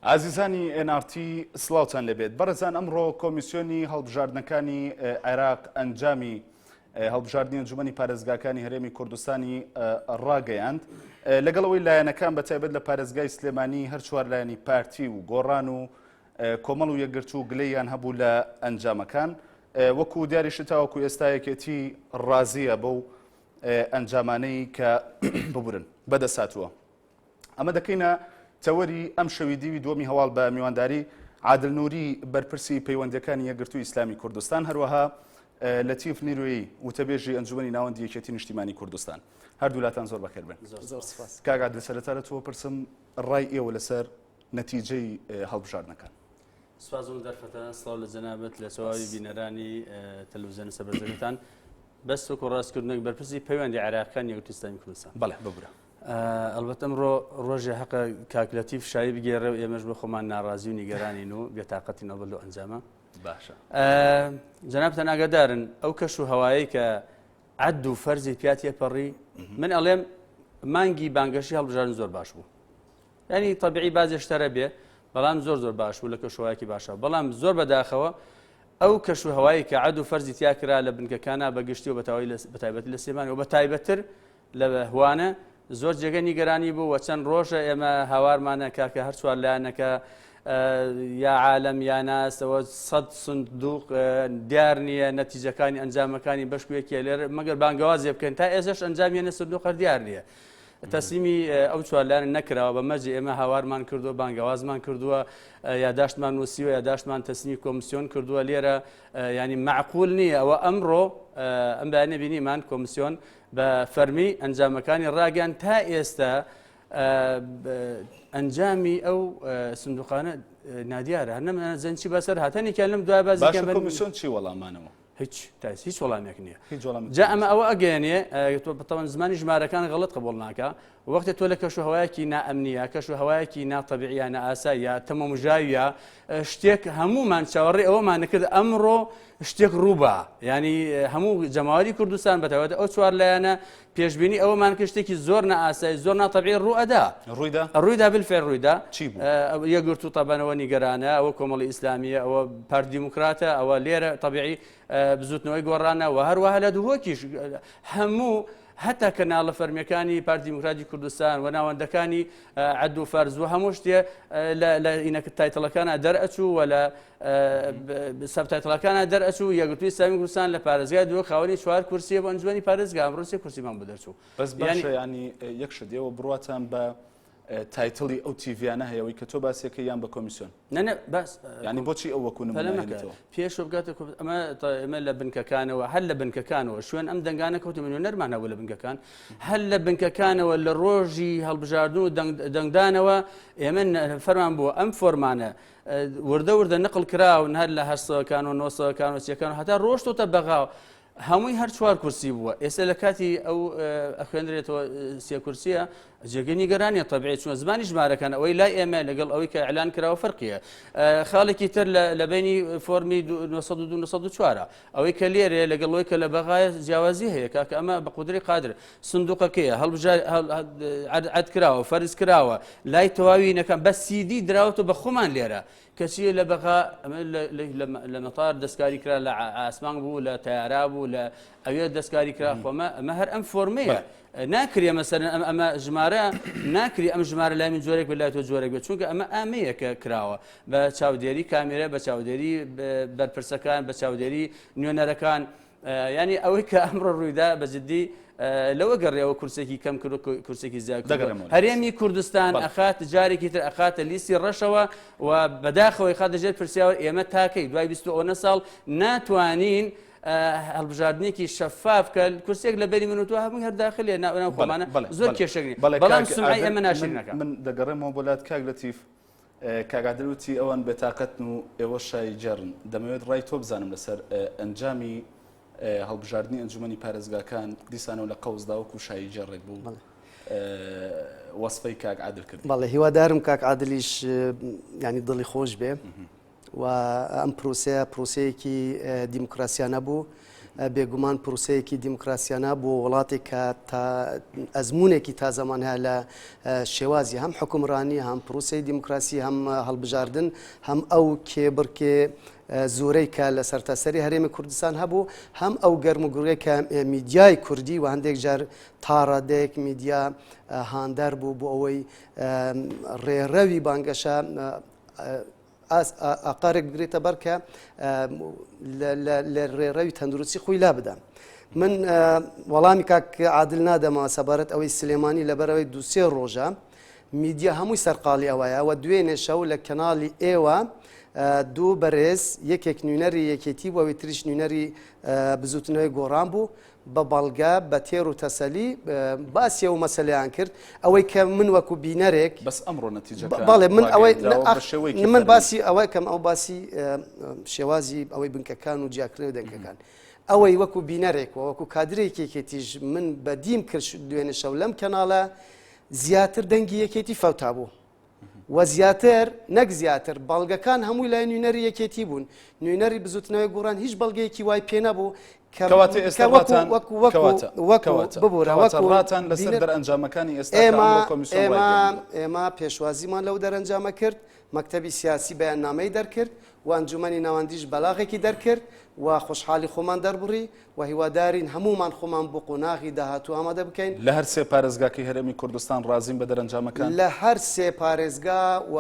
عزیزانی NRT سڵاوتان لەبێت بەڕێزان ئەمڕۆ کۆمیسیۆنی هەڵبژاردنەکانی عێراق ئەنجامی هەڵبژاردننی ئەنجومەنی پارێزگاکانی هەرێمی کوردستانی ڕاگەیاند لەگەڵەوەی لایەنەکان بەتایبەت لە پارێزگای سلێمانی هەر چوار لایەنی پارتی و گۆڕان و کۆمەڵ و یەکگرتو و گلەیان هەبوو لە ئەنجامەکان وەکو دیاریشت تاوەکو ئێستا یەکێتی ڕازیە بەو ئەنجامانەی کە ببورن بەدەساتووە ئەمە دەکەینە تەوەری ئەم شەوی دیوی دووەمی هەواڵ بە میوانداری عادل نووری بەرپرسی پەیوەندیەکانی یەکگرتووی ئیسلامی کوردستان هەروەها لەتیف نیروێی وتەبێژی ئەنجومەنی ناوەندی یەکێتی نیشتیمانی کوردستان هەردوولاتان زۆر بەخێر بن. کاک عادل سەرەتا لە تۆ پرسم ڕای ئێوە لەسەر نەتیجەی هەڵبژاردنەکان. سوپاس و دەرفەتە سڵاو لە جەنابەت لە چاوی بینەرانی تەلەڤیزیۆن سەبەرجەکەتان بەست وەکو ڕاستکردنێک بەرپرسی پەیوەندی عێراقیەکانی یەکگرتووی ئیسلامی کوردستان. بەڵێ ببورە. ئەلبەتە ئەمڕۆ ڕۆژی حەقە کاکلەتیف شایی بگێڕێ و ئێمەش بۆ خۆمان ناڕازی و نیگەرانین و بێتاقەتینەوە بەلو ئەنجامە. باشە. جەنابتان ئاگادارن ئەو کەش و هەوایی کە عەد و فەرزی پیاتی پەڕی من ئەڵێم مانگی بانگەشی هەڵبژاردن زۆر باش بوو. یعنی تەبیعی بازێ شتەرە بێ بەڵام زۆر باش بوو لە کەشوهەوایەکی باشە بەڵام زۆر بەداخەوە ئەو کەش و هەوایی کە عەد و فەرزی تیا کرا لە بنکەکانە بەگشتی و بەتایبەتی لە سلێمانی و بەتایبەتر لە هوانە زۆر جێگە نیگەرانی بوو و چەند ڕۆژە ئێمە هاوارمانە کاکە هەر چوار لایەنەکە یا عالەم یا ناسەوە سەد سندوق دیار نییە نەتیجەکانی ئەنجامەکانی بەشکویەکیە لێرە مەگەر بانگەوازێ بکەن تا ئێسش ئەنجامیێنە سندوقە دیار نییە. تەسلیمی ئەو چوارلایەن نەکراوە بە مەرجی ئێمە هاوارمان کردووە بانگەوازمان کردووە یاداشتمان نووسیوە یاداشتمان تەسلیمی کۆمیسیۆن کردووە لێرە ینی معقول نییە ئەوە ئەمڕۆ ئەم بەیانە بینیمان کۆمیسیۆن بە فەرمی ئەنجامەکانی ڕاگەیان تا ئێستا ئەنجامی ئەو سندوقانە نادیارە هەر نەمەزەنچی بەسەر هاتەنێکیان لەم دوای بازیکەم کۆمیسیۆن چی وەڵامانەوە هیچ وەڵامێک نییە جا ئەمە ئەوە ئەگەێنێ تۆ بەتەوەن زمانی ژمارەکان غەڵەت قبوڵ ناکە وەختێ تۆ لە کەشوهەوایەکی نائەمنیە کەشوهەوایەکی ناتەبیعیە نائاساییە تەمەمژاویە شتێک هەمومان چاوەڕێ ئەوەمان کرد ئەمڕۆ شتێک ڕووبە ینی هەموو جەماوەری کوردستان بەتەوەت ئەو چوار لایەنە پێشبینی ئەوەمان کرد شتێکی زۆر نائاسایی زۆر ناتەبیعی ڕوئەدا ڕوویدا بالفعل ڕوویدا یەکگرتوو تەبەنەوە نیگەرانە ئەوە کۆمەڵی ئیسلامیە ئەوە پارت دیموکراتە ئەوە لێرە تەبیعی بزوتنەوەی گۆڕانە و هەروەها لە دووەکیش هەموو هەتا کەناڵە فەرمیەکانی پارتی دیموکراتی کوردستان و ناوەندەکانی عەد و فەرز و هەموو شتێ لە ئینەکە تایتڵەکانە دەرئەچوو و لە سەبتایتڵەکانە دەرئەچوو یەکگرتووی ئیسلامی کوردستان لە پارێزگای دووە خاوەنی چوار کورسیە بۆ ئەنجومەنی پارێزگا ئەمڕۆ سێ کورسیمان بۆ دەرچوو بەس باشە ینی یەک شت ئێوە بڕواتان بە تایتڵی ئەو تیڤیانە هەیەەوەی کە تۆ باسیەکە یان بە کۆمیسیۆن نەنە باس ینی بۆچی ئەو وەکو نمونەیەوە پێش بگاتە ئەمە لە بنکەکانەوە هەر لە بنکەکانەوە شوێن ئەم دەنگانە کەوتە ملیۆنەرمان هەبوو لە بنکەکان هەر لە بنکەکانەوە لە ڕۆژی هەڵبژاردن و دەنگدانەوە ئێمە فەرمان بووە ئەم فۆرمانە وردە نقل کراون هەر لە 800کان و 900کان و 100کان هەتا ڕۆشتۆتە بەغاو هەمووی هەر چوار کورسی بووە ئێستا لە کاتی ئەو ئەخوێنرێتەوە سێ کورسیە جێگەی نیگەرانیە تەبیعی چونە زمانی ژمارەکان ئەوەی لای ئێمە لەگەڵ ئەوەی کە ئەعلان کراوە فەرقیە خاڵێکی تر لە بینی فۆرمی 1994 ئەوەی کە لێرێ لەگەڵەوەی کە لە بەغایە جیاوازی هەیە کاکە ئەمە بە قودری قادر سندوقەکەیە عەد کراوە فەرز کراوە لای تەواوینەکان بە سیدی دراوەتە بە خۆمان لێرە کەچیە لە بەغا لە مەتار دەستکاری کرا لە ئاسمان بوو لە تەیارا بوو لە ئەوێ دەستکاری کرا خۆمە ئەمە هەر ئەم فۆرمەیە ناکرێ مەسەرەن ئەمە ژمارە ناکری ئەم ژمارە لای من جۆرێک بەلای تۆ جۆرێک بێت چونکە ئەمە ئامەیەکە کراوە بە چاودێری کامێرە بە چاودێری بەرپرسەکان بە چاودێری نوێنەرەکان ینی ئەوەی کە ئەمڕۆ ڕوویدا بەجددی لەوە گەڕێەوە کورسێکی کەم کرد کورسێکی زیاد هەرێمی کوردستان ئەخات جارێکی تر ئەخاتە لیستی ڕەشەوە و بەداخەوەی خات دەژێت پرسیاوە ئێمە تاکەی دوای 29 ساڵ ناتوانین هەڵبژاردنێکی شەفاف کە کورسێک لە بەری منوتوە هەمووی هەرداخلێ ناو خۆمانە زۆر کێشەگری بەڵام سمعی ئێمە ناشرینەکە من دەگەڕێمەوە بۆلات کاک لەتیف کاگادروتی ئەوان بێتاقەتن و ئێوە شای جەڕن دەمەوێت ڕای تۆ بزانم لەسەر ئەنجامی هەڵبژاردننی ئەنجومەنی پارێزگاکان دیسانەوە لە قەوزدا وەکو شایی جەڕێک بوو وەسفەی کاک عادل کرد بەڵێ هیوادارم کاک عادلیش ینی دڵی خۆش بێ و ئەم پرۆسەیەکی دیموکراسیانە بوو بێگومان پروسەیەکی دیموکراسیانە بۆ وڵاتێک کە تا ئەزمونێکی تازەمان هەیە لە شێوازی هەم حکومڕانی هەم پروسەی دیموکراسی هەم هەڵبژاردن هەم ئەو کێبڕکێ زۆرەی کە لە سەرتاسەری هەرێمی کوردستان هەبوو هەم ئەو گەرموگوڕێک کە میدیای کوردی و هەندێک جار تاڕادەیەک میدیا هاندار بوو بۆ ئەوەی ڕێڕەوی بانگەشە ئاقارێک بگرێتە بەر کە لە ڕێڕەوی تەندروستی خۆی لا بدەم. من وەڵامی کاک عادل نادەمەوە سەبارەت ئەوەی سلێمانی لەبەرەوەی دووسێ ڕۆژە میدیا هەمووی سەرقاڵی ئەوەیە و دوێنێ شەو لە کەناڵی ئێوە دوو بەڕێز یەکێک نوێنەری یەکێتی بۆ ئەوەی تریش نوێنەری بزوتنەوەی گۆڕان بوو بە بەڵگە بە تێر و تەسەلی باسی ئەو مەسەلەیان کرد ئەوەی کە من وەکو بینەرێک بەس ئەمڕۆ نەتیجەکە بەڵێ من ئەوەی من باسی ئەوەی ئەوەی کەم ئەو باسی شێوازی ئەوەی بنکەکان و جیاکردنەوە دەنگەکان ئەوەی وەکو بینەرێک وەکو کادرێکێکێتیش من بەدیم کرد دوێنێ شەو لەم کەناڵە زیاتر دەنگی یەکێتی فەوتا بوو و زیاتر نەک زیاتر بەڵگەکان هەمووی لای نوێنەری یەکێتی بوون نوێنەری بزوتنەوەی گۆڕان هیچ بەڵگەیەکی وای پێ نەبوو ببوورەوەکوڕاتان لەسەر دەرئەنجامەکانی ئێمە پێشوازیمان لەو دەرەنجامە کرد مەکتەبی سیاسی بەیاننامەی دەرکرد و ئەنجومەنی ناوەندیش بەلاغێکی دەرکرد و خۆشحالی خۆمان دەربڕی و هیوادارین هەمومان خۆمان بۆ قۆناغی داهاتوو ئامادە بکەین لە هەر سێ پارێزگاکەی هەرێمی کوردستان ڕازیم بە دەرەنجامەکان لە هەر سێ پارێزگا و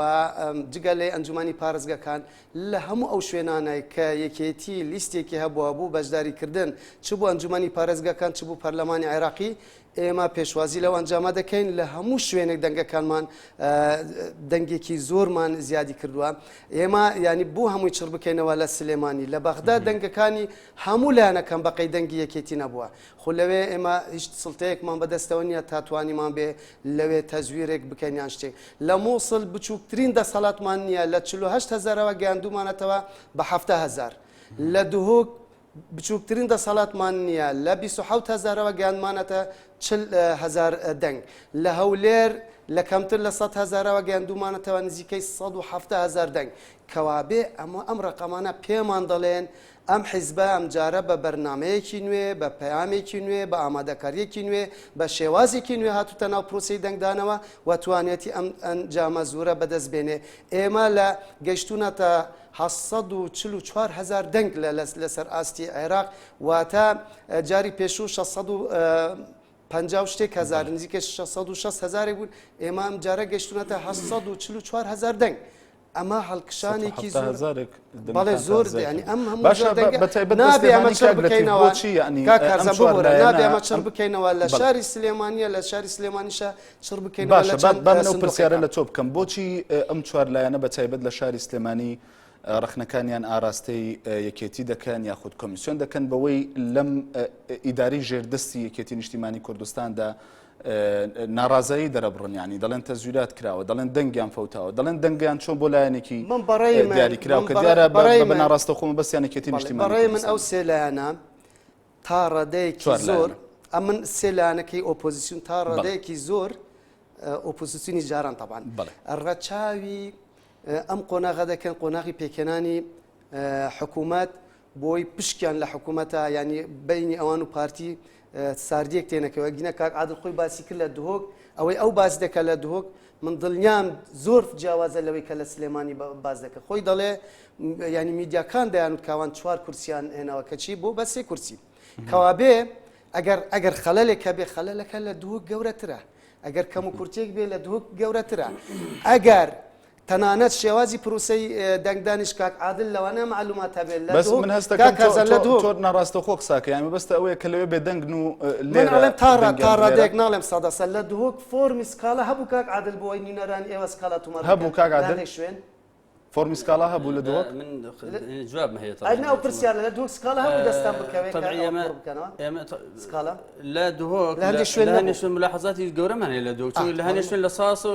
جگە لێ ئەنجومەنی پارێزگاکان لە هەموو ئەو شوێنانەی کە یەکێتی لیستێکی هەبووە بوو بەشداریکردن چ بۆ ئەنجومەنی پارێزگاکان چ بوو پەرلەمانی عێراقی ئێمە پێشوازی لەو ئەنجامە دەکەین لە هەموو شوێنێک دەنگەکانمان دەنگێکی زۆرمان زیادی کردووە ئێمە ینی بوو هەمووی چڕ بکەینەوە لە سلێمانی لە بەغدا دەنگەکانی هەموو لایەنەکەم بەقەی دەنگی یەکێتی نەبووە خۆ لەوێ ئێمە هیچ سڵتەیەکمان بەدەستەوە نییە تاتوانیمان بێ لەوێ تەزویرێک بکەین یان شتێک لە مووسڵ بچووکترین دەسەڵاتمان نییە لە 48 هەزارەوە گەیاندومانەتەوە بە 7 هەزار لە دوهۆک بچووکترین دەسەڵاتمان نییە لە 27 هەزارەوە گەیاندمانەتە 40 هەزار دەنگ لە هەولێر لە کەمتر لە 100 هەزارەوە گەیاندومانەتەوە نزیکەی 170 هەزار دەنگ کەوابێ ئەم ڕقەمانە پێمان دەڵێن ئەم حیزبە ئەم جارە بە بەرنمەیەکی نوێ بە پەیامێکی نوێ بە ئامادەکاریەکی نوێ بە شێوازێکی نوێ هاتوتە ناو پرۆسی دەنگدانەوە و توانێتی ئەم ئەنجامە زۆرە بەدەست بێنێ ئێمە لە گەیشتونەتە 144 هزار دەنگ لەسەر ئاستی عێراق واتە جاری پێشوو 650 شتێک هزار نزیکە 660 هزارێک بوون ئێمە ئەم جارە گەیشتونەتە 144 هزار دەنگ ئەمە هەڵکشانێکی زۆر بەڵێ زۆر ینی ئەم هەموو نابێ ئەمە چڕ بکەینەوە نابێ ئەمە چڕ بکەینەوە لە شاری سلێمانیە لە شاری سلێمانیشە چڕ بکەینەوە باشە پرسیارە لە تۆ بکەم بۆچی ئەم چوار لایەنە بە تایبەت لە شاری سلێمانی ڕخنەکانیان ئاراستەی یەکێتی دەکەن یاخود کۆمیسیۆن دەکەن بەوەی لەم ئیداری ژێردەستی یەکێتی نیشتیمانی کوردستاندا ناڕازایی دەرەبڕن ینی دەڵێن تەزویرات کراوە دەڵێن دەنگیان فەوتاوە دەڵێن دەنگیان چۆن بۆ لایەنێکی دیاری کراوە کە دیارە بە ناڕاستە خۆمە بەسییان یەکێتی نیشتیمانی بەڕێی من ئەو سێ لایەنە تا ڕێدەیەکی زۆر ئەم من سێ لایەنەکەی ئۆپۆزیسیۆن تا ڕێدەیەکی زۆر ئۆپۆزیسیۆنی جاران تەبان ڕەچاوی ئەم قۆناغە دەکەن قۆناغی پێکێنانی حکوومەت بۆی پشکیان لە حکوومەتە ینی بینی ئەوان و پارتی ساردیەک تێنەکەوە گینە کاک عادل خۆی باسی کرد لە دهۆک ئەوەی ئەو باز دەکە لە دهۆک من دڵنیام زۆر جیاوازە لەوەی کە لە سلێمانی باز دەکە خۆی دەڵێ ینی میدیاکان دەیانوت کاوان 4 کورسیان هێناوە کەچی بۆ بە 3 کورسی کەوابێ ئەگەر خەلەلێکە بێ خەلەلەکە لە دهۆک گەورەترە ئەگەر کەم و کورتێک بێ لە دهۆک گەورەترە ئەگەر تەنانەت شێوازی پروسەی دەنگدانیش کاک عادل لەوانە معلومات هەبێت بەس من هەستەکەم تۆ ناڕاستە خۆ قساکە یانی بەستە ئەوەیە کە لەوێ بێدەنگ و لێرە تا ڕادێک ناڵێم سادەسە لە دهۆک فۆرمی سکاڵە هەبوو کاک عادل بۆ ئەوەی نینەرانی ئێوە سکاڵە تومار هەبوو کاک عادل شوێن فۆرمی سکاڵا هەبوو لە دهۆک من جواب هەیە ئەو پرسیار لە دهۆک سکاڵە هەبوو دەستان بکەوێت سکاڵە لە دهۆک لە هەندێک شوێن ملاحەزاتی گەورەمان هەیە لە دهۆک لە هەندێک شوێن لە ساس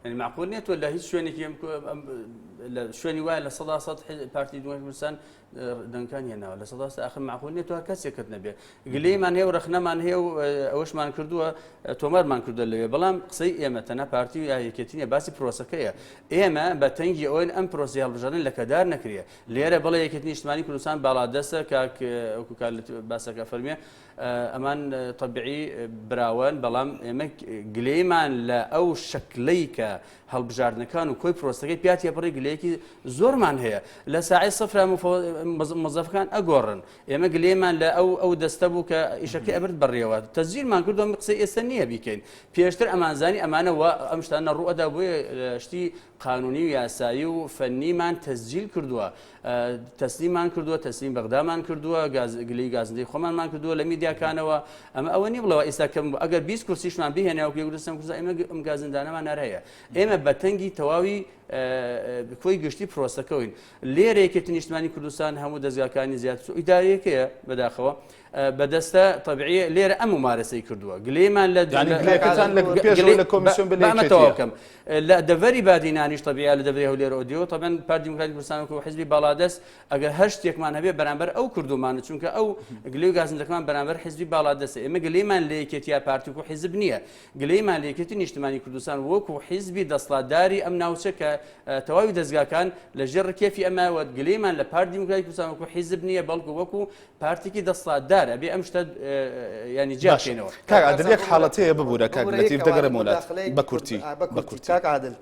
يعني معقول نێت ولا هیچ شوێنێکی شوێنی وایە لە 100 پارتی دوای کوردستان دەنگەکان هێناوە لە سەدا ئاخر معقول نیە تۆ کەسێکت نەبێ گلەیمان هەیە و رەخنەمان هەیە و ئەوەشمان کردووە تۆمارمان کردو لەوێ بەڵام قسەی ئێمە تەنها پارتی و یەکێتی نیە باسی پرۆسەکەیە ئێمە بە تەنگی ئەوەن ئەم پرۆسی هەڵبژاردن لەکەدار نەکرێ لێرە بەڵێ یەکێتی نیشتمانی کوردستان باڵادەستە کاک باسەکە فەرمیێ ئەمان طبیعی براون بەڵام ئێمە گلەیمان لە ئەو شکلەی کە هەڵبژاردنەکان و کۆی پرۆستەکەی پیاتی پڕی گلەیەکی زۆرمان هەیە لە ساعی سفرا مۆزەفەکان ئەگۆڕن ئێمە گلەیمان لە ئەو دەستە بوو کە ئیشەکەی ئەبرد بڕێەوە تەزیرمان کردو قسەی ئێستا نییە بیکەین پێشتر ئەمانزانی ئەمانەوە ئەم شتانە ڕوئەدا بۆیە شتی قانونی و یاسایی و فەنیمان تەسجیل کردووە تەسلیمان کردووە تەسلیم بەغدامان کردووە گلەی گازندەی خۆمانمان کردووە لە میدیاکانەوە ئەمە ئەوە نیە بڵەوە ئێستا کەم ئەگەر 20 کورسیشمان بهێنەوە کوردستان ئێمە ئەم گازندانەمان نەرهەیە ئێمە بە تەنگی تەواوی کۆی گشتی پرۆستەکەوین لێرە یەکێتی نیشتمانی کوردستان هەموو دەستگاکانی زیاتر ئیدارەیەکەیە بەداخەوە بەدەستە طبیعی لێرە ئەم ممارەسەی کردووە گلەیمان لە کۆمیسیۆن بەکەم لە دەڤەری بادینانیش طبیعی لە دەڤری هەولێر ئۆدیۆ طبعاً پارتی دیموکراتی کوردستان و حیزبی باڵادەست ئەگەر هەر شتێکمان هەبێ بەرامبەر ئەو کردومانە چونکە ئەو گلەی و گازندەکەمان بەرامبەر حیزبی باڵادەستە ئێمە گلەیمان لە یەکێتیە پارتی و حیزب نییە گلەیمان لە یەکێتی نیشتمانی کوردستان وەکو حیزبی دەسڵاتداری ئەم ناوچە کە تەواوی دەستگاکان لە ژێر ڕکێفی ئەماوە گلەیمان لە پارتی دیموکراتی کوردستان وەکو حیزب نییە بەڵکو وەکو پارتێکی دەسڵاتدار ئەبێ ئەم شتە ینی جاکەینەوە کاک عادل یەک حاڵەتەیە ببوورە کاک لەتیف دەگەرە وڵات بە کورتی کاک عادل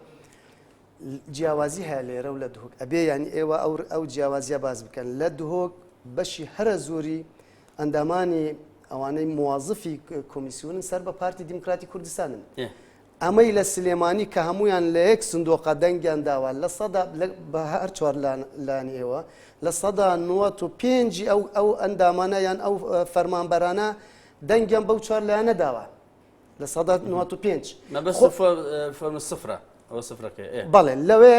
جیاوازی هەیە لێرە و لە دهۆک ئەبێ ینی ئێوە ئەو جیاوازیە باز بکەن لە دهۆک بەشی هەرە زۆری ئەندامانی ئەوانەی موازفی کۆمیسیۆنن سەر بە پارتی دیموکراتی کوردستانن ئەمەی لە سلێمانی کە هەمویان لە یەک سندۆقە دەنگیان داوە لە سەدا بە هەر چوار لانی ئێوە لە سەدا 95 ئەو ئەندامانە یان ئەو فەرمانبەرانە دەنگیان بەو چوار لایانە داوە لە سەدا 95 سفرە ئەوە سفرەکە بەڵێ لەوێ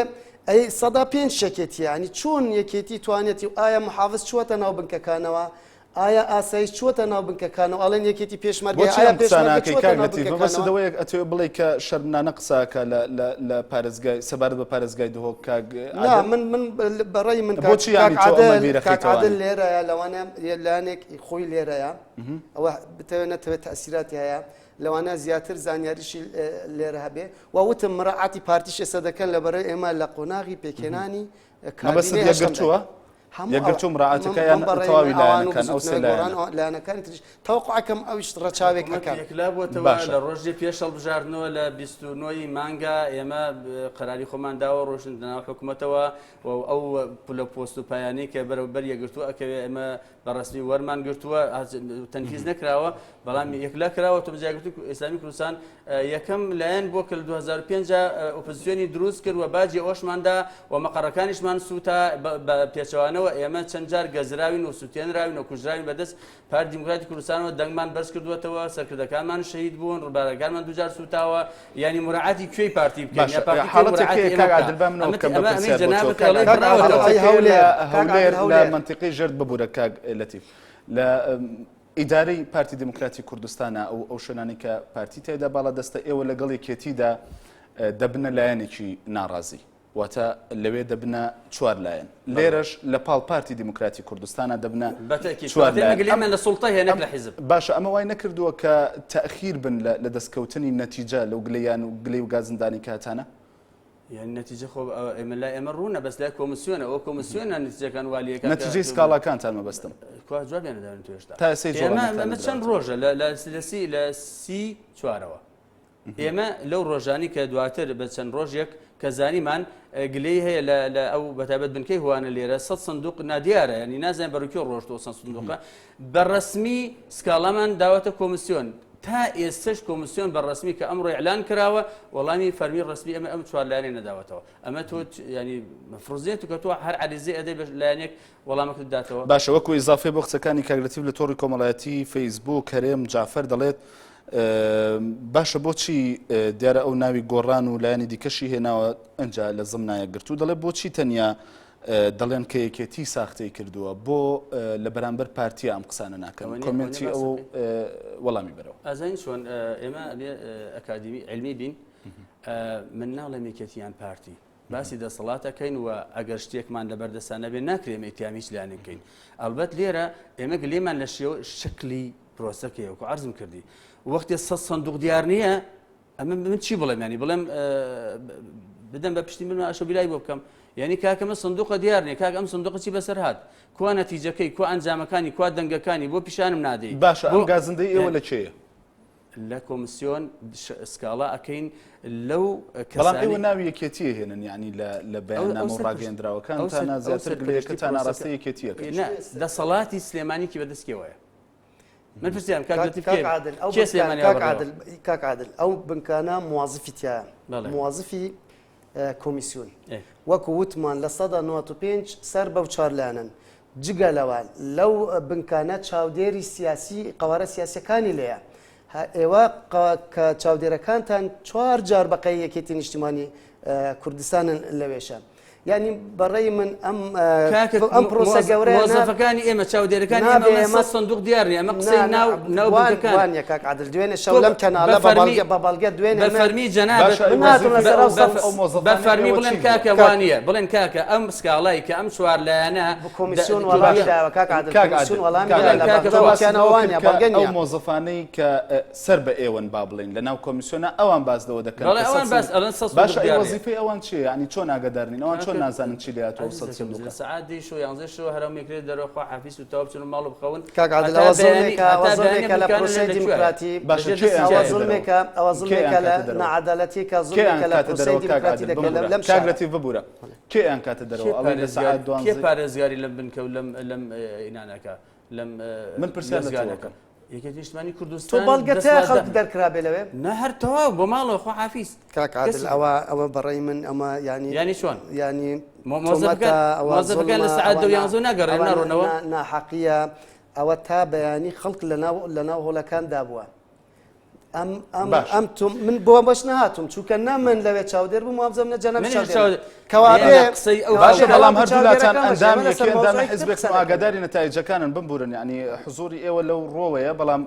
ئەی سەدا 5 شەکێتی ینی چۆن یەکێتی توانێتی و ئایا محافظ چووەتە ناو بنکەکانەوە ئایا ئاسایی چووەتە ناو بنکەکانەوە ئەڵێن یەکێتی پێشمەرگەیەوەیەک ئەتوێ بڵێ کە شەرمنانە قساکە لە پارێزگای سەبارەت بە پارێزگای دهۆک من بەڕێی من عادل لێرەیە لەوانە لایەنێک خۆی لێرەیە ئەوە بتەوێت تەسیراتی هەیە لەوانە زیاتر زانیاریشی لێرە هەبێ و وتم مراعاتی پارتیش ئێستا دەکەن لەبەرەوەی ئێمە لە قۆناغی پێکێنانی یەکگرتووە یەکگرتو مراعاتەکەیان تەواوی لایەنەکان ئەو لایەنەکانی تریش تەوقعەکەم ئەویش ڕەچاوێک ئەکات یەکلابووەتەوە لە ڕۆژی پێش هەڵبژاردنەوە لە 29 مانگا ئێمە قەراری خۆمان داوە ڕۆژن ناو حکوومەتەوە و ئەو پولە پۆست و پایانی کە بەرەوبەر یەکگرتووە ئەکەوێ ئێمە بەڕسمی وەرمان گرتووە تەنفیز نەکراوە بەڵام یەکلا کراوە تۆ بەجێگرتوو ئێسلامی کوردستان یەکەم لایەن بۆ کە 2005 ئۆپۆزیسیۆنی دروست کرد و باجی ئەوشماندا و مەقەڕەکانیشمان سووتە بە پێچەوانەوە ئێمە چەند جار گەزراوین و سووتێنراوین و کوژراوین بەدەست پارتی دیموکراتی کوردستانەوە دەنگمان بەرز کردووەتەوە سەرکردەکانمان شەهید بوون ڕووبارەکانمان دووجار سووتاوە ینی مراعاتی کوێی پارتی بکەین هەولێر لە منتیقی ژرد ببوورە کاک لەتیف لە ئیدارەی پارتی دیموکراتی کوردستانە ئەو شوێنانی کە پارتی تێدا باڵادەستە ئێوە لەگەڵ یەکێتیدا دەبنە لایەنێکی ناڕازی واتە لەوێ دەبنە چوار لایەن لێرەش لە پاڵ پارتی دیموکراتی کوردستانە دەبنە چوار لایەن لە سوڵتە هێنێک لە حیزب باشە ئەمە وای نەکردووە کە تەخیر بن لە دەستکەوتنی نەتیجە لەو گلەیان و گلەی و گازندانی کاتانە یعنی نەتیجە خۆ ئێمە لای ئێمە ڕوونە بەس لای کۆمیسیۆنە ئەوە کۆمیسیۆنە نتیجەکان والیەکە نەتیجەی سکاڵاکانتان مەبەستم جوابیانەداون توێشتا تا سێ ئێمە چەند ڕۆژە لە سی چوارەوە ئێمە لەو ڕۆژانی کە دواتر بە چەند ڕۆژێک کە زانیمان گلەی هەیە لە ئەو بەتابەت بنکەی هوانە لێرە 100 سندوق نادیارە ینی نازانین بەڕووکێ ڕۆژتەوە 100 سندوقە بەڕسمی سکاڵامان داوەتە کۆمیسیۆن تا ئێستش کۆمیسیۆن بەڕسمی کە ئەمڕۆ ئیعلان کراوە وەڵامی فەرمی ڕسمی ئەمە ئەم چوار لایەنێ نەداوەتەوە ئەمە تۆ ینی مەفروضیەت کە تۆ هەر عەریزەی ئەدەی بە لایەنێک وەڵامەکەت داتەوە باشە وەکو ئیزافێ بۆ قسەکانی کاک لەتیف لە تۆڕی کۆمەڵایەتی فەیسبوک کەرێم جعفەر دەڵێت باشە بۆچی دیارە ئەو ناوی گۆڕان و لایەنی دیکەشی هێناوە ئەنجا لە زمنایە گرتو دەڵێ بۆچی تەنیا دەڵێن کە یەکێتی ساختەی کردووە بۆ لە بەرامبەر پارتیە ئەم قسانە ناکەن کۆمنتی ئەو وەڵامی بەرەوە ئازانی چۆن ئێمە ئەکادمی علمی بین من ناڵێم یەکێتیان پارتی باسی دەسەڵاتەکەین و ئەگەر شتێکمان لە بەردەستانە بێ ناکرێمە ئیتیامیش لیانەکەین ئەلبەت لێرە ئێمە گلێمان لە شکلی پرۆسەکەی وەکو عەرزم کردی وەختی 100 سندوق دیار نییە ئەمە من چی بڵێم ینی بڵێم بدەم بە پشتی من ئاشۆ بیلای بۆ بکەم یعنی کاکەمە سندوقە دیار نیە کاک ئەم سندوقە چی بەسەر هات کوا نەتیجەکەی کوا ئەنجامەکانی کوا دەنگەکانی بۆ پیشانم نادەی باشە ئەم گازندەی ئێوە لە چێە لە کۆمسیۆن سکاڵا ئەەکەین لەو بەڵام ئێوە ناوی یەکێتیە هێنن ینی لە بەیاننامە و ڕاگەیەندراوەکان تا زیاتر گلەکەتان ئاڕاستی یەکێتیەکە دەسەڵاتی سلێمانیکی بەدەستکەوەیە من پرسیام کاک عادل ئەو بنکانە موازفی تایە موازفی کۆمیسیۆن وەکو وتمان لە 1995 سەر بەو چارلایەنن جگە لەوە لەو بنکانە چاودێری سیاسی قوارە سیاسەکانی لەیە ئێوە کە چاودێرەکانتان 4 جار بەقەی یەکێتی نیشتیمانی کوردستانن لەوێشە ینی بەڕێی من ئەم پرۆسە گەورەیە مۆزەفەکانی ئێمە چاودێرەکانی ئێمە سندوق دیارنی ئەمە قسەی ناووانە کاک عادل دوێنێ شەو لەم کەناڵە بە بەڵگە دوێنێ بەفەرمی جەناب بەفەرمی بڵێن کاکە وانە بڵێن کاکە ئەم سکاڵایی کە ئەم چوار لایەنە کۆمیسیۆن وەڵامیداوە کاک عادل کۆمیسیۆن وەڵامیداوە بەڵگەنی ئەو مۆزەفانەی کە سەر بە ئێوەن با بڵێن لە ناو کۆمیسیۆنە ئەوان بازدەوە دەکەن باشە وەزیفەی ئەوان چیە ینی چۆن ئاگادارنین ئەوان چۆن نازانن چی لاتەوە سەد سعادی شو یانزە شو هەرمێکرێت دەرەخوا حافیس و تاو بچن و ماڵ بخەون کاک عادل ئەوە زۆرێکە لە پرۆسەی دیموکراتی ئەوە زوڵمێکە لە نەعەدالەتی کە زوڵمێکە لە پرۆسەی دیموکراتی دەکەن لەم کاگرەتی ببوورە کێیان کاتە دەرەوە ئەڵێ لە سەعات 12 کێ پارێزگاری لەم بنکە و لەم ئینانەکە لەم من پرسیار لەگەڵەکە یەکێتی نیشتیمانی کوردستان تۆ بەڵگەتە خەڵک دەرکرا بێ لەوێ نە هەر تەواو بۆ ماڵەوە خۆ حافیز کاک عادل ئەوە بەڕێی من ئەمە ینی چۆن ینی مۆزەفەکان لە سەعات 12 ناگەڕێن نەڕۆنەوە ناحەقیە ئەوە تا بەیانی خەڵک لەناو هۆڵەکان دابووە ئەم من بۆ بەش نهاتم چونکە نامن لەوێ چاودێر بووم وابزەم نە جەنەب کەوابێ قسەی ئەو باشە بەڵام هەردوولاتان ئەندامی حیزبێک ئاگاداری نەتایجەکانن بمبورن ینی حزوری ئێوە لەو ڕۆوەیە بەڵام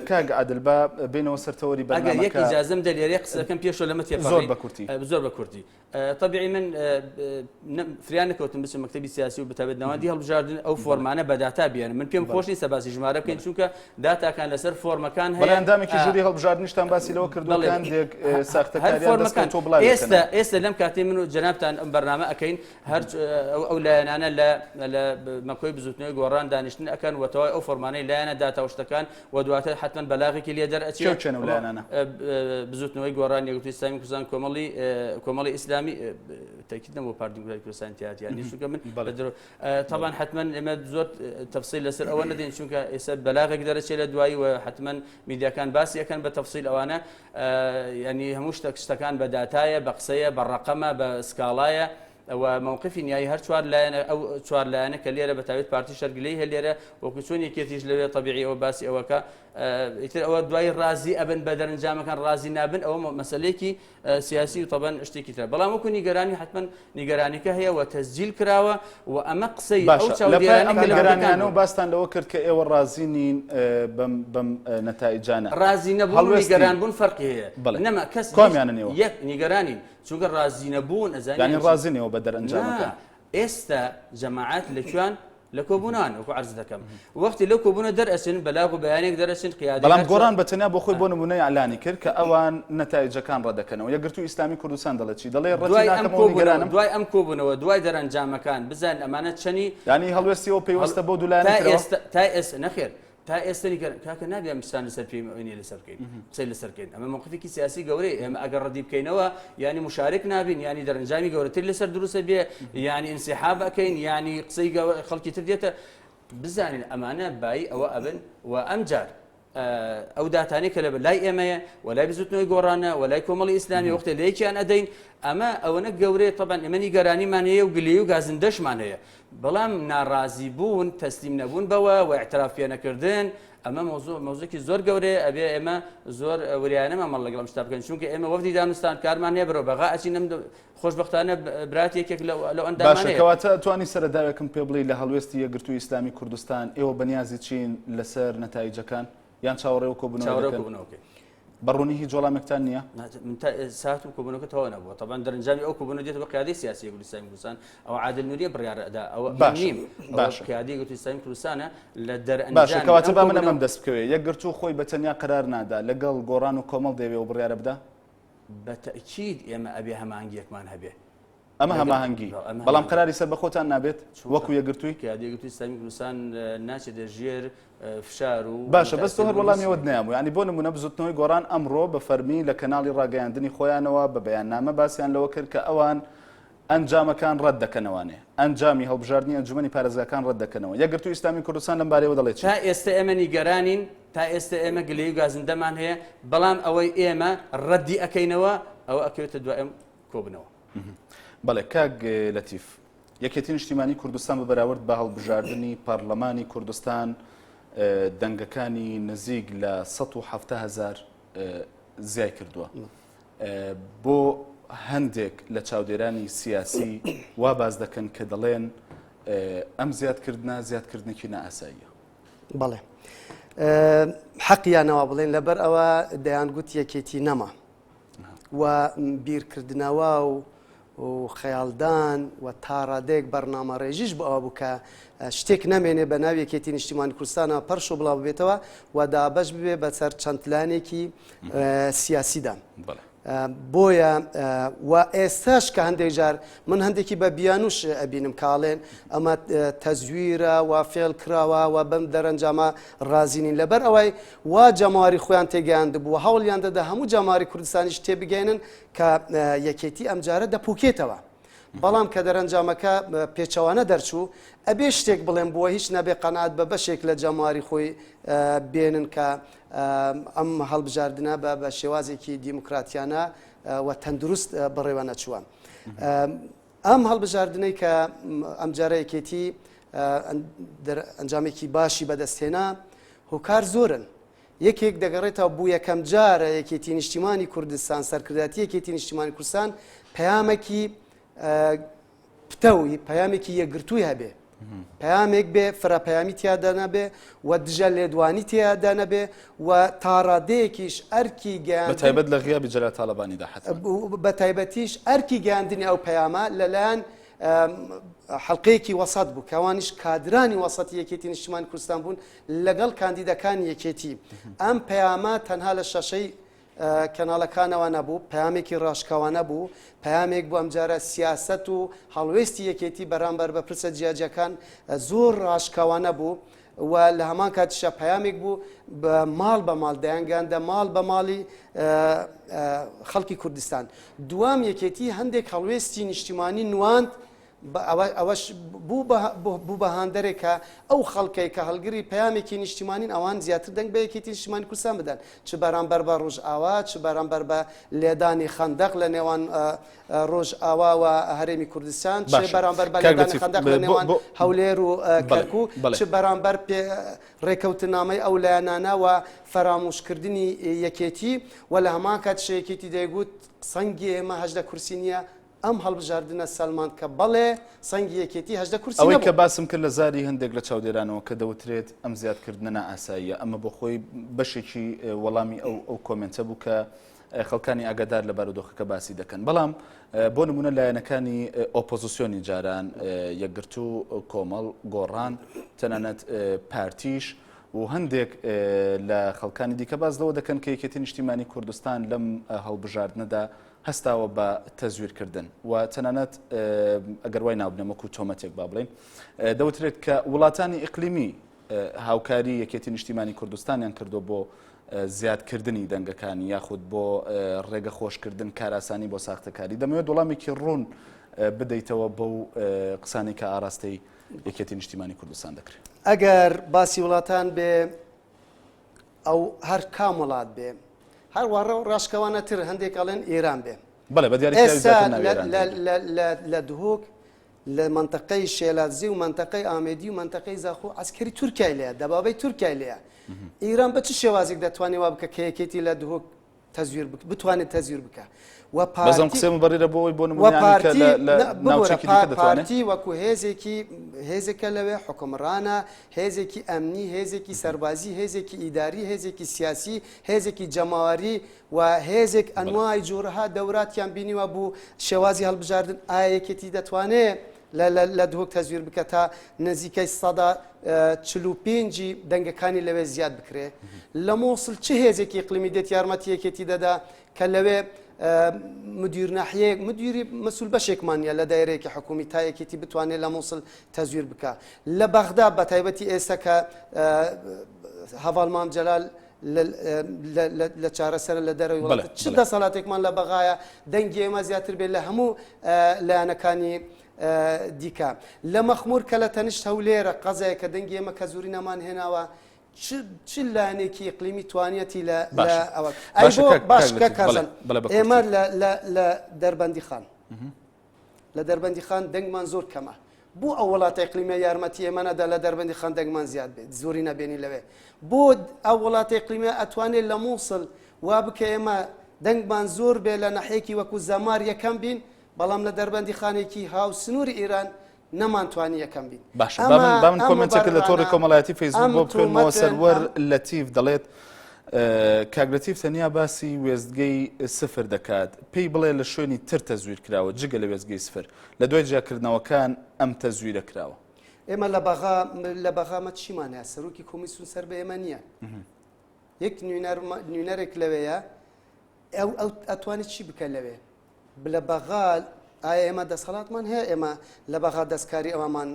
کاگ عادل بە بینەوە سەرتەوەری بەرنامەکە ئەگەر یەک ئیجازەم دەلێرێ قسەکەم پێشەوە لەمە تێپەڕی زۆر بە کورتی زۆر بە کورتی طبیعی من فریان نەکەوتم بچم مەکتەبی سیاسی و بەتابەت نەوەندی هەڵبژاردن ئەو فۆرمانە بە داتا بیان من پێم خۆش نیستە باسی ژمارە بکەین چونکە داتاکان لەسەر فۆرمەکان هەیە بەڵێندامێکی ژووری هەڵبژاردنیشتان باسی لەوە کردوەکان ساختەکاریان دەستکەوت تۆ بڵاو ئێستا لەم کاتێ من و جەنابتان ئەم بەرنامە ئەەکەین هەر ئەو لایەنانە لە مەکۆی بزوتنەوەی گۆڕان دانیشتن ئەکەن وەتەوای ئەو فۆرمانەی لایەنە داتاوشتەکان و دواتر حتمما بەلاغێکی لێ دەرئەچێت بزوتنەوەی گۆڕان یەکگرتووی ئیسلامی کوردستان کۆمەڵی ئیسلامی تاکید نەبوو پارتی دیموکراتی کوردستان تیاتیانی چونکە من طبعا حتمما ئێمە زۆر تەفسیل لەسەر ئەوە نەدەین چونکە ئێستا بەلاغێک دەرەچێت لە دوایی و حتمما میدیاکان باسی ئەەکەن بە تەفسیل ئەوانە ینی هەموو شتەکان بە داتایە بە قسەیە بە ڕەقەمە بە سکاڵایە و موقفی نیایی هەر چوار لایەنە کە لێرە بەتاوێت پارتی شەرگلەی هەر لێرە وەکو چۆن یەکێتیش لەوێ طبیعی ئەوە باسی ئەوەکە ئیتر ئەوە دوای ڕازی ئەبن بە دەرەنجامەکان ڕازی نابن ئەوە مەسەلەیەکی سیاسی و طبعا شتێکی ترە بەڵام وەکو نیگەرانی حتمما نیگەرانیکە هەیە و تەسجیل کراوە و ئەمە قسەی ئەو چاودێرانەوە باستان لەوە کرد کە ئێوە ڕازی نین بەم نەتایجانە ڕازی نەبوون نیگەران بوون فەرقی هەیە نەما کەس کامیانن یەک نیگەرانین چونکە ڕازی نەبوون ئەزانانی ڕازینەوە بە دەرەنجامەکە ئێستا جەماعەت لەکوێن لە کۆبوونان وەکو عەرز دەکەم وەختی لەو کۆبوونە دەرئەچن بەلاغ و بەیانێک دەرەچن قیادەکان بەڵام گۆڕان بەتەنیا بۆ خۆی بۆ نمونەی ئەعلانی کرد کە ئەوان نەتایجەکان ڕەدەکەنەوە یەکگرتووی ئیسلامی کوردستان دەڵێت چی دەڵێ دوای ئەم کۆبوونەوە دوای دەرەنجامەکان بزان ئەمانە چەنی ینی هەڵوێستیەوە پێوەستە بۆ دوولایەنەوە تا ئێستا نەخێر تا ئێستا کاکە نابێ مستان لەسەر پێی لەسەر بکەین قسەی لەسەر بکەین ئەمە موقفێکی سیاسی گەورەی ئێمە ئەگەر ڕەدی بکەینەوە ینی مشارک نابین ینی دەرەنجامی گەورەتر لەسەر دروستە بێ ینی ئینسیحاب ئەکەین ینی قسەی خەڵکی تر دێتە بزانین ئەمانە بای ئەوە ئەبن و ئەمجار ئەو داتانی کە لە لای ئێمەیە وەلای بزوتنەوەی گۆڕانە وەلای کۆمەڵی ئیسلامی وەختە لەیەکیان ئەدەین ئەمە ئەوەنە گەورەیە طبعا ئێمە نیگەرانیمان هەیە و گلێی و گازندەشمان هەیە بەڵام ناڕازی بوون تەسلیم نەبوون بەوە و اعتراف پێ نەکردن ئەمە مۆزوعێکی زۆر گەورەیە ئەبێ ئێمە زۆر وریانەمە مەڵ لەگەڵم شتا بکەن چونکە ئێمە وەفدی دانوستان کارمان هەیە بەرەو بەغا ئەچین خۆشبەختانە برات یەکێک لەو ئەندامانەیە باشەکەواتە توانی سەرەداوێکم پێ بڵێ لە هەڵوێستی یەکگرتووی ئیسلامی کوردستان ئێوە بەنیازی چین لەسەر نەتایجەکان یان چاوەڕێ و کۆبوونەوەکەن بەڕوونی هیچ وەڵامێکتان نییە؟ من ساعت و کۆبوونەکەتەوە نەبووە طبعا دەرەنجامی ئەو کۆبوونە دێتەوە قیادەی سیاسی کوردستانی کوردستان ئەو عادل نوریە بڕیارەدا ئەوە نیم قیادەی کوردستانی کوردستانە لە باشە دەرەنجامی کەواتە با من ئەمەم دەست بکەوێ یەکگرتو خۆی بە تەنیا قرار نادا لەگەڵ گۆڕان و کۆمەڵ دەوێ و بڕیارە بدە؟ بەتەکید ئێمە ئەبێ هەماهەنگیەکمان هەبێ ئەمە هەماهەنگی بەڵام قراری سەر بە خۆتان نابێت وەکو یەکگرتووی قیادەی کوردستانی کوردستان ناچێت ژێر فشار و باشە بەست هەر وەڵامیەوە نەیەم ینی بۆ نمونە بزوتنەوەی گۆڕان ئەمڕۆ بە فەرمی لە کەناڵی ڕاگەیاندنی خۆیانەوە بە بەیاننامە باسییان لەوە کرد کە ئەوان ئەنجامەکان ڕەت دەکەنەوەنێ ئەنجامی هەڵبژاردننی ئەنجومەنی پارێزگاکان ڕەت دەکەنەوە یەکگرتووی ئیسلامی کوردستان لەم بارەوە دەڵێت تا ئێستا ئێمە نیگەرانین تا ئێستا ئێمە گلەی و گازندەمان هەیە بەڵام ئەوەی ئێمە ڕەدی ئەەکەینەوە ئەوە ئەکەوێتە دوای کۆبنەوە. بەڵێ کاک لەتیف یەکێتی نیشتیمانی کوردستان بە بەراورد بە هەڵبژاردننی پارلەمانی کوردستان دەنگەکانی نزیک لە 170,000 زیای کردووە بۆ هەندێک لە چاودێرانی سیاسی وا باز دەکەن کە دەڵێن ئەم زیادکردنێکی نائاساییە. بەڵێ حەقیانەوە بڵێن لەبەر ئەوە دەیانگوت یەکێتی نەما و بیرکردنەوە و خەیاڵدان و تاڕادێک بەرنامە ڕێژیش بە ئەوە بوو کە شتێک نامێنێ بە ناو یەکێتی نیشتیمانی کوردستانە پەرش و بڵاو ببێتەوە و دابەش ببێ بە سەر چەندلانێکی سیاسیدا. بۆیە و ئێستاش کە هەندێک جار من هەندێکی بە بیانوش ئەبینم کاڵێن ئەمە تەزویرە و فێڵ کراوە و بەم دەرەنجامە ڕازینین لەبەر ئەوەی وا جەماوەری خۆیان تێگەیاند بووە هەوڵیان دەدا هەموو جەماوەری کوردستانیش تێبگەێنن کە یەکێتی ئەم جارە دەپوکێتەوە بەڵام کە دەرەنجامەکە پێچەوانە دەرچوو ئەبێ شتێک بڵێن بووە هیچ نەبێ قەنات بە بەشێک لە جەماوەری خۆی بێنن کە ئەم هەڵبژاردنە بە شێوازێکی دیموکراتیانە و تەندروست بڕێوە نەچووە. ئەم هەڵبژاردنەی کە ئەم جارە یەکێتی ئەنجامێکی باشی بەدەستهێنا هۆکار زۆرن. یەکێک دەگەڕێتەوە بوو یەکەم جارە یەکێتی نیشتیمانی کوردستان سەرکرداتی یەکێتی نیشتیمانی کوردستان پەیامێکی پتەوی پەیامێکی یەکگرتووی هەبێ پەیامێک بێ فرەپەیامی تیادا نەبێ و دژە لێدوانی تیادا نەبێ و تاڕادەیەکیش ئەرکی گەیان بەتایبەت لە غیابی جەلال تاڵەبانیدا بە تایبەتیش ئەرکی گەیاندنی ئەو پەیامە لەلایەن حەڵقەیەکی وەسەط بوو کەوانیش کادرانی وەسەتی یەکێتی نیشتیمانی کوردستان بوون لەگەڵ کاندیدەکانی یەکێتی ئەم پەیامە تەنها لە شەشەی کەناڵەکانەوە نەبوو پەیامێکی ڕاشکاوانە بوو پەیامێک بۆ ئەمجارە سیاست و هەڵوێستی یەکێتی بەرامبەر بە پرسە جیاجەکان زۆر ڕاشکاوانە بوو و لە هەمان کاتیشە پەیامێک بوو بە ماڵ بە ماڵ دەیانگەاندە ماڵ بە ماڵی خەڵکی کوردستان. دوام یەکێتی هەندێک هەڵوێستی نیشتیمانی نواند ئەوەش بوو بە هاندەرێکە ئەو خەڵکەی کە هەڵگری پەیامێکی نیشتیمانین ئەوان زیاتر دەنگ بە یەکێتی نیشتیمانی کوردستان بدەن چ بەرامبەر بە ڕۆژئاوا چ بەرامبەر بە لێدانی خەندەق لە نێوان ڕۆژئاوا و هەرێمی کوردستان چ بەرامبەر بە لێدانی خەندەق لە نێوان هەولێر و کەرکوو چ بەرامبەر ڕێکەوتنامەی ئەو لایەنانە و فەرامۆشکردنی یەکێتی و لە هەمان کاتیش یەکێتی دەیگوت سەنگی ئێمە 18 کورسی نییە ئەم هەڵبژاردنە سەلمان کە بەڵێ سەنگی یەکێتی 18 کورسی ئەوەی کە باسم کرد لە زاری هەندێک لە چاودێرانەوە کە دەوترێت ئەم زیادکردنە نائاساییە ئەمە بۆ خۆی بەشێکی وەڵامی ئەو کۆمنتە بوو کە خەڵکانی ئاگادار لە بارودۆخەکە باسی دەکەن بەڵام بۆ نمونە لایەنەکانی ئۆپۆزیسیۆنی جاران یەکگرتو کۆمەڵ گۆڕان تەنانەت پارتیش و هەندێک لە خەڵکانی دیکە باز لەوە دەکەن کە یەکێتی نیشتیمانی کوردستان لەم هەڵبژاردنەدا هەستاوە بە تەزویرکردن و تەنانەت ئەگەر وای نابنەمەکو تۆمەتێک با بڵێن دەوترێت کە وڵاتانی ئیقلیمی هاوکاری یەکێتی نیشتیمانی کوردستانیان کردو بۆ زیادکردنی دەنگەکانی یاخود بۆ ڕێگە خۆشکردن کاراسانی بۆ ساختەکاری دەمەوێت وەڵامێکی ڕوون بدەیتەوە بەو قسانی کە ئاراستەی یەکێتی نیشتیمانی کوردستان دەکرێت. ئەگەر باسی وڵاتان بێ ئەو هەر کام وڵات بێ هەروەڕە ڕاشکەوانەتر هەندێک ئەڵێن ئێران بێ بەڵێ بە لە دهۆک لە منتەقەی شێلاتزی و منتەقەی ئامێدی و منتەقەی زاخۆ عسکەری تورکای لەیە دەبابەی تورکای لەیە ئیران بە چ شێوازێک دەتوانێت وا بکە کە یەکێتی لە دهۆک تەزویر بتوانێت تەزویر بکە و بەزم قسەم بەڕێرە بۆی بۆ نمونانی کە لە ناوچێکی دیکە دەتوانێت پارتی وەکو هێزێکە لەوێ حکومڕانە هێزێکی ئەمنی هێزێکی سەربازی هێزێکی ئیداری هێزێکی سیاسی هێزێکی جەماوەری و هێزێک ئەنوای جۆرەها دەوراتیان بینیوە بوو شێوازی هەڵبژاردن ئایەکێتی دەتوانێت لە دهۆک تەزویر بکە تا نزیکەی 45 دەنگەکانی لەوێ زیاد بکرێ لە مۆسڵ چه هێزێکی ئیقلیمی دێت یارمەتیەکێتی دەدا کە لەوێ مدیر ناحیەیەک مدیری مەسول بەشێکمانە لە دایرەیەکی حکومی تایەکێتی بتوانێت لە مۆسڵ تەزویر بکە لە بەغدا بە تایبەتی ئێستا کە هەڤاڵ مام جەلال لە چارەسەر لە دەرەوەی وڵات چ دەسەڵاتێکمان لە بەغایە دەنگی ئێمە زیاتر بێت لە هەموو لایەنەکانی دیکە لە مەخمور کە لە تەنیشت هەولێرە قەزایە کە دەنگی ئێمە کە زوری نەمان هێناوە چ لایەنێکی ئیقلیمی توانیەتی لە ئەوە باشکە کازن ئێمە لە دەربەندی خان لە دەربەندی خان دەنگمان زۆر کەمە بۆ ئەو وڵاتە ئیقلیمیە یارمەتی ئێمەنەدا لە دەربەندی خان دەنگمان زیاد بێت زۆری نەبێنی لەوێ بۆ ئەو وڵاتە ئیقلیمیە ئەتوانێت لە مووسڵ وا بکە ئێمە دەنگمان زۆر بێ لە ناحیەکی وەکو زەمار یەکەم بین بەڵام لە دەربەندی خانێکی هاو سنووری ئیران نەمانتوانی یەکەم بین باش با من کۆمنتێکە لە تۆڕی کۆمەڵایەتی فەیسبوک بۆ بکەنەوە سەروەر لەتیف دەڵێت کاگرەتیف تەنیا باسی وێستگەی سفر دەکات پێی بڵێ لە شوێنی تر تەزویر کراوە جگە لە وێستگەی سفر لە دوای جیاکردنەوەکان ئەم تەزویرە کراوە ئێمە لە بەغامە چیمان هەیە سەرۆکی کۆمیسیۆن سەر بە ئێمە نییە یەک نوێنەرێک لەوەیە ئەو ئەتوانێت چی بکە لەوێ لە بەغال ئایا ئێمە دەسەڵاتمان هەیە ئێمە لە بەغا دەستکاری ئەوەمان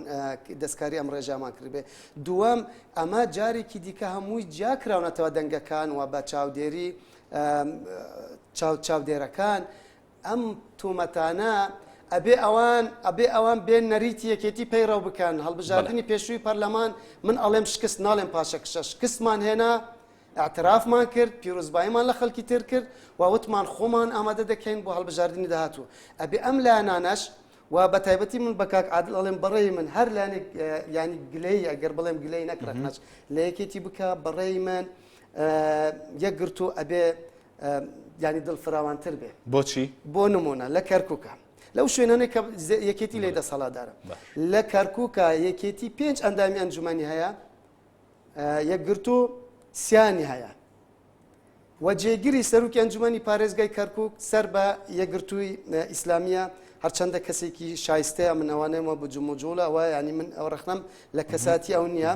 دەستکاری ئەم ڕێژامان کردبێ دووەم ئەمە جارێکی دیکە هەمووی جاکراونەتەوە دەنگەکان و بە چاودێری چاودێرەکان ئەم تۆمەتانە ئەبێ ئەوان بێن نەریتی یەکێتی پەیڕەو بکەن هەڵبژاردننی پێشووی پەرلەمان من ئەڵێم شکست ناڵێم پاشەکشە شکستمان هێنا اعترافمان کرد پیرۆزباییمان لە خەڵکی تر کرد و وتمان خۆمان ئامادە دەکەین بۆ هەڵبژاردننی داهاتوو ئەبێ ئەم لایەنانەش و بە تایبەتی من بە کاک عادڵ ئەڵێم بەڕێی من هەر لایەنێک ینی گلەی ئەگەر بڵێم گلەی نەکڕەکنەش لە یەکێتی بکە بەڕێی من یەکگرتو ئەبێ ینی دڵفراوانتر بێ بۆچی بۆ نمونە لە کەرکووکە لەو شوێنانەی کە یەکێتی لێ دەسەڵاتدارە لە کەرکووکە یەکێتی 5 ئەندامی ئەنجومەنی هەیە یەکگرتو سیانی هەیە و جێگیری سەرروکی ئەنجومەنی پارێزگای کەرکووک سەر بە یەکگرتووی ئیسلامیە هەرچەندە کەسێکی شایستەیە منەوانەیەمە بە جموجۆڵە ئەوە ینی من ئەو ڕخنم لە کەساتی ئەو نییە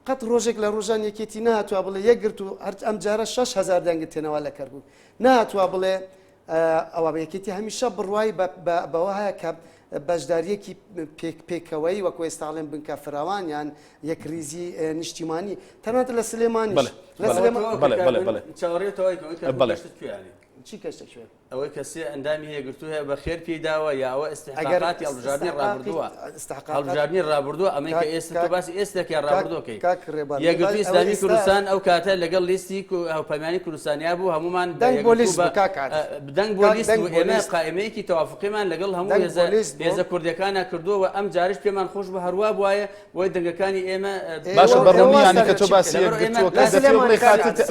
قەت ڕۆژێک لە ڕۆژان یەکێتی نهاتوە بڵێ یەکگرت و ئەم جارە 6,000 دەنگت تێنەوە لە کەرکووک نهاتوە بڵێ ئەوە بە یەکێتی هەمیشە بڕوای بەوە هەیە کە بەشداریەکی پێکەوەی وەکو ئێستاڵێن بنکە فراوان یان یەک ریزی نیشتیمانی تەنانەت لە سلێمانیش چی کەشتێک ئەوەی کەسێ ئەندامی هەیەگرتو هەیە بە خێر پێداوە یا ئەوە ئستحقاقاتی هەڵبژاردننی ڕابردووە هەڵبژاردننی ڕابردووە ئەمەی کە ئێستا تۆ باسی ئێستێکی ڕابردووەکەی یەکگرتووی ئیسلامی کوردستان ئەو کاتە لەگەڵ لیستی هاوپەیمانی کوردستانیا بوو هەمومان دەنگ بۆ لیست بدەنگ بۆ لیست و ئێمە قائمەیەکی تەوافقیمان لەگەڵ هەموو هێزە کوردەکانە کردووە ئەم جاریش پێمان خۆش بە هەروە بووایە بۆی دەنگەکانی ئێمە باشە بەڕۆمیانی کە تۆ باسی یەکگرتووەکە دەفێڵی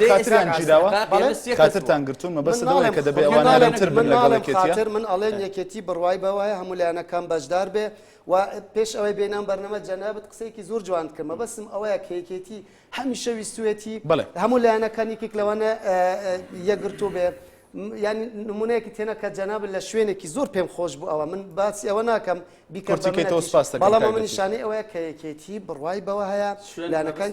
خاتریان گیراوە خاترتان گرتوون مەبەستە دڵێ کە دەبێ ئەوانە خاطر من ئەڵێن یەکێتی بڕوای بەوایە هەموو لایەنەکان بەشدار بێ و پێش ئەوەی بێنام بەرنامە جەنابەت قسەیەکی زۆر جوان کرد مەبەستم ئەوەیە کە یەکێتی هەمیشە ویستوێتی هەموو لایەنەکان یەکێک لەوانە یەکگرتوو بێ ینی نمونەیەکی تێنە کە جەنابەت لە شوێنێکی زۆر پێم خۆش بوو ئەوە من باسی ئەوە ناکەم بەڵام ئەمە نیشانەی ئەوەیە کە یەکێتی بڕوای بەوە هەیە لایەنەکان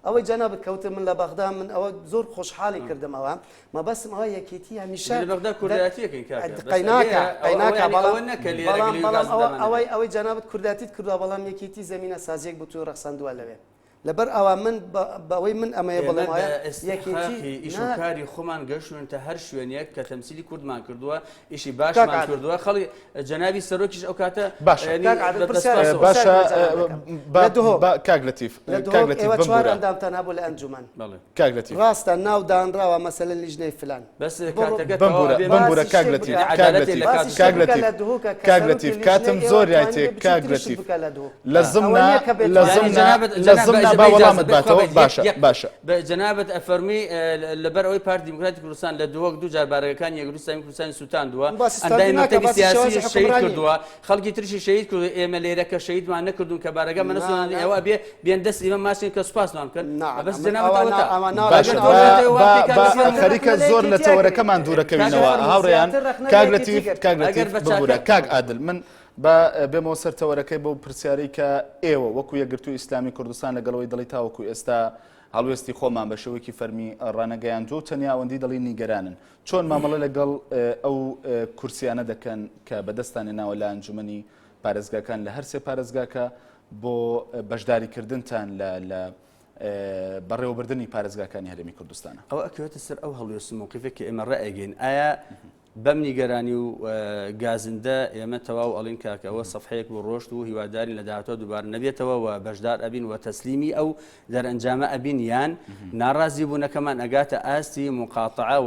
ئەوەی جەنابەت کەوتە من لە بەغدا من ئەوە زۆر خۆشحاڵی کردمەوە مەبەستم ئەوە یەکێتی هەمیشە ئەوەی جەنابەت کورداتیت کردووە بەڵام یەکێتی زەمینە سازیەک بوو تو ڕەخسەندووە لەوێ لەبەر ئەوە من بەوەی من ئەمەیە بڵێم یەکێتی ئیشکاری خۆمان گەشتون تا هەر شوێنێک کە تەمسیلی کوردمان کردووە ئیشی باشمان کردووە خەڵی جەنابی سەرۆکیش ئەو کاتە کاگرەتیف ئێوە چوار ئەندامتان هەبوو لە ئەنجومەن کاگرەتیف ڕاستە ناو دانراوە مەسەلەن لیژنەی فلان بەس بمبورە کاگرەتیف کاتم زۆر یای تێ کاگرەتیف لە زمنا با وەڵامت باتەوە باشە جەنابەت ئەفەرمی لەبەر ئەوەی پارتی دیموکراتی کوردستان لە دوو جار بارگەکان یەکگروستانی کوردستانی سوتاندووە ئەندای مەکتەبی سیاسی شەهید کردووە خەڵکی ترشی شەهید کرد ئێمە لێرە کە شەهیدمان نەکردوون کە بارگە مەنەسوان ئێوە بێن دەست ئێمە ماسین کە سوپاسمان بکەن بەس خەریکە زۆر لە تەوەرەکەمان دوورەکەوینەوە هاوڕێیان کاگرەتی ببوورە کاک عادل من بێمەوە سەر تەوەرەکەی بەو پرسیارەی کە ئێوە وەکو یەکگرتووی ئیسلامی کوردستان لەگەڵەوەی دڵی تاوەکو ئێستا هەڵوێستی خۆمان بە شێوەیەکی فەرمی ڕانەگەیاندوو تەنیا ئەوەندی دڵی نیگەرانن چۆن مامەڵە لەگەڵ ئەو کورسیانە دەکەن کە بەدەستانی ناوە لە ئەنجومەنی پارێزگاکان لە هەر سێ پارێزگاکە بۆ بەشداریکردنتان لە بەڕێوەبردننی پارێزگاکانی هەرێمی کوردستانە ئەو ئەکەوێتە سەر ئەو هەڵوێست موقیفێکی ئێمە ڕائگەین ئایا بەم نیگەرانی و گازندە ئێمە تەواو ئەڵین کاکە ئەوە سەفحەیەک بۆ ڕۆشت و هیواداری لە داهاتوە دووبارە نەبێتەوە و بەشدار ئەبین و تەسلیمی ئەو دەرئەنجامە ئەبین یان ناڕازی بوونەکەمان ئەگاتە ئاستی مقاتعە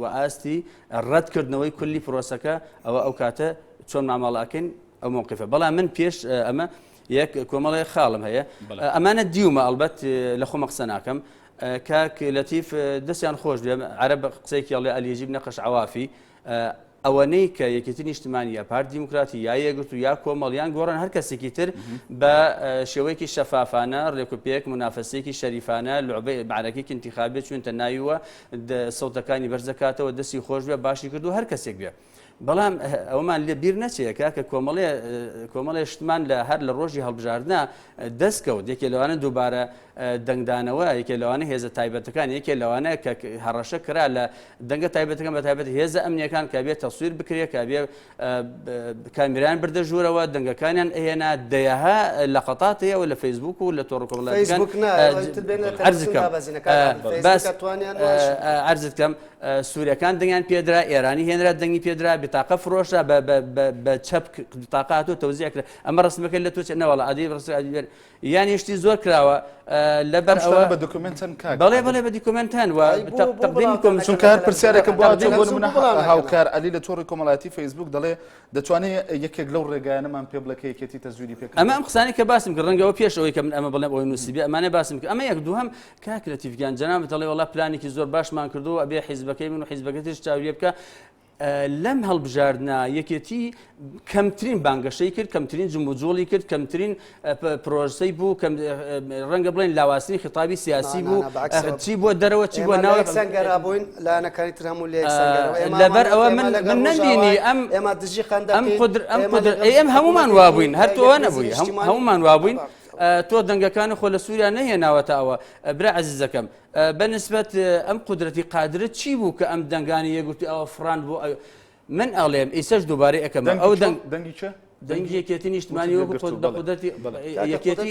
و ئاستی ڕەتکردنەوەی کولی پرۆسەکە ئەوە ئەو کاتە چۆن مامەڵاکەین ئەو موقیفە بەڵام من پێش ئەمە یەک کۆمەڵی خاڵم هەیە ئەمانە دیومە ئەڵبەت لە خۆمە قسە ناکەم کاک لەتیف دەستیان خۆش بێ عەرەب قسەیەکی ئەڵێ ئەلیەجیب نەقەش عەوافی ئەوەنەی کە یەکێتی نیشتمانی یا پارتی دیموکراتی یا یەکگرتو یا کۆمەڵیان گۆڕن هەر کەسێکی تر بە شێوەیەکی شەفافانە ڕێکوپێک منافەسەیەکی شەریفانە لعبەی معرەکەی انتخابی چونتە ناویوە سەوتەکانی بەرزەکاتەوە دەستی خۆش بێ باشی کردو هەر کەسێک بێ بەڵام ئەومان لێ بیر نەچێت کە کۆمەڵێ شتمان لە هەر لە ڕۆژی هەڵبژاردنە دەستکەوت یەکێ لەوانە دووبارە دەنگدانەوە یەکێ لەوانە هێزە تایبەتەکان یەکێ لەوانە کە هەڕەشە کرا لە دەنگە تایبەتەکان بە تایبەت هێزە ئەمنیەکان کە بێت تەسویر بکرێت کە بێ کامیران بردە ژوورەوە دەنگەکانیان ئێنا دەیەها لە قەتات هەیە و لە فەیسبوک و لە تۆڕە کۆمەڵایەتیەکان عەرزت کەم سووریەکان دەنگیان پێدرا ئێرانی هێنرا دەنگی پێدرا بتاقە فرۆشە بە چەپ بتاقات و تەوزیع کرد ئەمە ڕسمەکە لە تۆ نەوەڵ عادی یان هێشتی زۆر کراوە لەبەر ئەوە بە دۆکومنتن کاک بەڵێ بە دیکومنتان و تەقدیمی کۆمیسیۆن چونکە هەر پرسیارێکە بۆ منە هاوکار عەلی لە تۆڕی کۆمەڵایەتی فەیسبوک دەڵێ دەتوانێت یەکێک لەو ڕێگایانەمان پێ بڵێ کە یەکێتی تەزویری پێ ئەمە ئەم قسانی کە باسم کرد ڕەنگەوە پێش ئەوەی کە من ئەمە بڵێم ئەوەی نووسیبێ ئەمانە باسم کرد ئەمە یەک دووهەم کاک لەتیفگیان جەنابەت دەڵێ وەڵا پلانێکی زۆر باشمان کردووە ئەبێ حیزبەکەی من و حیزبەکەی ترش چاویێ بکە لەم هەڵبژاردنە یەکێتی کەمترین بانگەشەی کرد کەمترین جموجۆڵی کرد کەمترین پرۆژەی بوو ڕەنگە بڵێن لاواسنی خطابی سیاسی بوو چی بۆ دەرەوە چی بۆ ناوە سەنگەرابووین لایەنەکانی تر هەموو لێک لەبەر ئەوە من نەبینی ئەم دژی خەندەکەی ئەم هەمومان وابووین هەر تۆوە نەبووی هەمومان وابووین تۆ دەنگەکانی خۆ لە سووریا نەهێناوەتە ئەوە برا عەزیزەکەم بەنسبەت ئەم قودرەتی قادرت چی بوو کە ئەم دەنگانی یەکگرتووی ئەوە فڕاند بوو من ئەڵێم ئیسەش دووبارەی ئەەکەم ئەو دەنگی چە؟ دەنگی یەکێتی نیشتمانی وەکو بە قودرەتی یەکێتی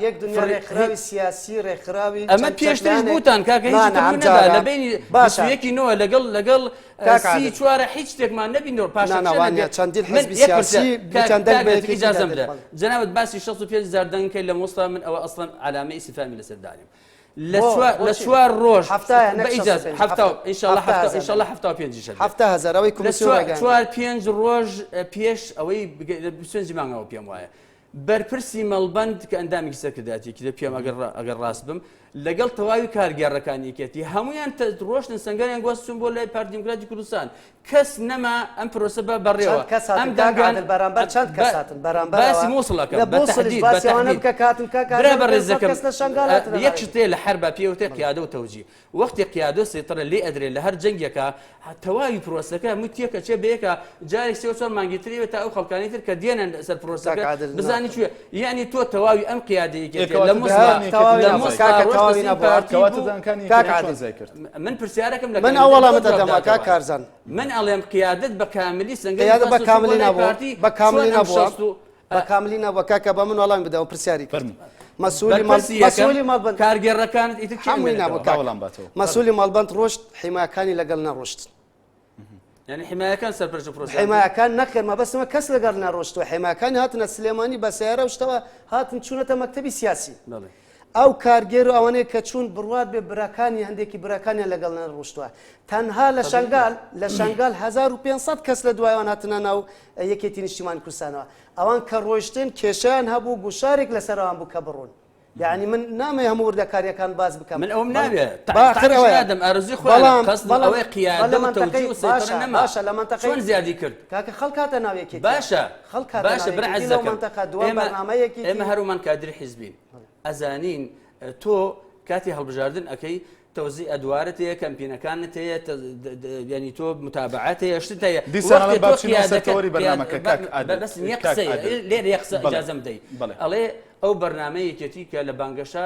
یەک دنیا ڕێکخراوی سیاسی ڕێکخراوی ئەمە پێشترش بوتان کاکە هیچ نەدا لە بینی باشەیەکی نەوە لەگەڵ سی چوارە هیچ شتێکمان نەبینەوە پاشانوانە چەندین حزبی سیاسی ئیجازەم بدە جەنابەت باسی 65,000 دەنگکەی لە مۆستا من ئەوە ئەسڵەن علامەی ئیسیفامی لەسەردانیم لە چوار ڕۆژ ئینشاءالله هەفتا و پێنجی شەر 7,000 کۆمیسیۆن چوار پێنج ڕۆژ پێش ئەوەی سوێنجی مانگەوە پێم وایە بەرپرسی مەڵبەند کە ئەندامێکی سەرکردایەتێکی دە پێم ئەگەر ڕاست بم لەگەڵ تەواوی کارگێڕەکانیکێتی هەمویان ڕۆشتن سنگاریان گواستون بۆ لای پارتی دیموکراتی کوردستان کەس نەما ئەم پرۆسە بە بەڕێوە ئەم دەنگان بەرامبەر چەند کەساتن بەرامبەر باسی مووسڵەکە یەک شتێ لە حربا پێوتێ قیادە و تەوجی وەختی قیادە سێترە لێ ئەدرێت لە هەر جەنگێکە تەواوی پرۆسەکە متیەکە چێ بەیەکە جارێک سێ چوار مانگیتریوە تا ئەو خەڵکانی تر کە دێنە سەر پرۆسەکە بزانی کوێ یعنی تۆ تەواوی ئەم قیادەیەکێت لە من پرسیارەکەم من ئەوڵامە دەدەما کا کارزان من ئەڵێم قیادت بە کاملی سنگەیادە بە کاملی نەبووە بە کاملی نەبووە بە کاملی نەبووە کاکە بە من وەڵام بدەوە پرسیاری مەسئولی مەڵبەند کارگێڕەکانت مەسئولی مەڵبەند ڕۆشت حیمایەکانی لەگەڵ نەڕۆشت یعنی حیمایەکان سەرپەرشە پرۆسە حیمایەکان نەکردمە بەسمە کەس لەگەڵ نەڕۆشتوە حیمایەکانی هاتنە سلێمانی بە سیارە و شتەوە هاتن چوونەتە مەکتەبی سیاسی ئەو کارگێر و ئەوەنەیە کە چوون بڕوات بێ براکانی هەندێکی براکانیان لەگەڵ نەڕۆشتووە تەنها لە شنگال 1500 کەس لە دوایەوە هاتنە ناو یەکێتی نیشتیمانی کوردستانەوە ئەوان کە ڕۆیشتن کێشیان هەبوو گوشارێک لەسەرەوان بوو کە بڕۆن یعنی من نامەوێ هەموو وردەکاریەکان باز بکەم من ئەوم نابێت باخرەوەدەم ئەرزی خۆیان قەست ئەوەی قیادە و تەوجیه و سەیطرە نەما باشە لە منتەقەی چۆن زیادی کرد کاکە خەڵکاتە ناوێکی باشە باشە برعەزەکەم دوام بەرنامەیەکی ئێمە هەرومان کادری حیزبین ئەزانین تۆ کاتی هەڵبژاردن ئەەکەی تەوزی ئەدوارت هەیە کەمپینەکانت هەیە ینی تۆ متابعات هەیە شتت هەیە بەس یەک قسە لێر یەک قسە ئیجازەم دەی ئەڵێ ئەو بەرنامەیەکێتی کە لە بانگەشە